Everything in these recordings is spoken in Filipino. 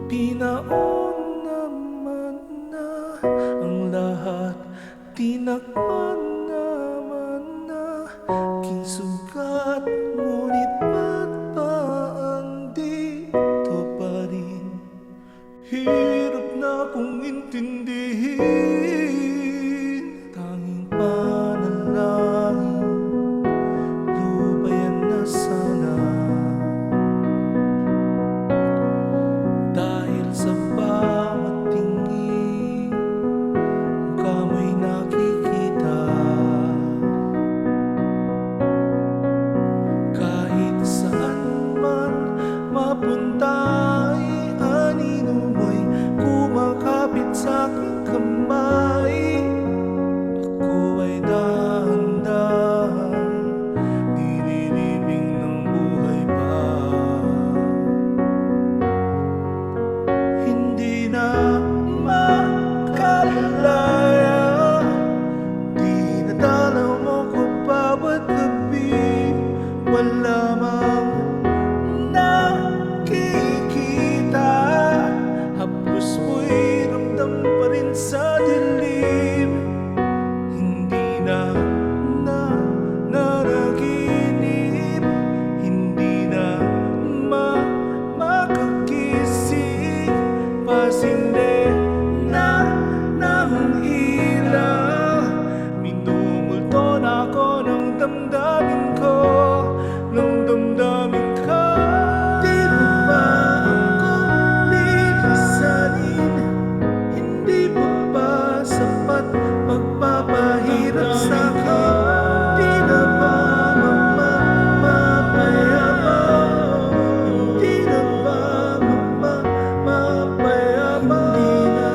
Pinaon na ang lahat, tinakpan naman na aking sugat. Ngunit ba't ba andito pa rin? Hirap na kong intindihin. Tanging panalangin, lubayan na sana. Dahil sa bawat tingin, mukha mo'y nakikita. Kahit saan man mapunta, ay anino mo'y kumakapit sa aking kamay. Ako ay dahan-dahan nililibing ng buhay pa. Hindi na makalaya, dinadalaw mo ko bawat gabi. Wala mang nakikita, haplos mo'y ramdam pa rin sa dilim. Hindi na nanaginip, hindi na makakisig. Pasinde na ng ilaw, minumulto na ako ng damdamin ko, ng damdamin ko. Di mo ba ako lilisanin? Hindi mo ba sapat pagpapahirap sa'kin? Di na ba mapapayabang? Hindi na ba mapapayabang? Hindi na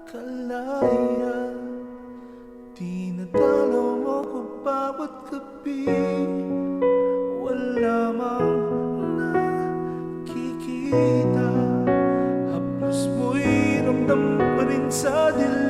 makalaya, dinadalaw mo ko bawat gabi. Wala mang nakikita, haplos mo'y ramdam pa rin sa dilim.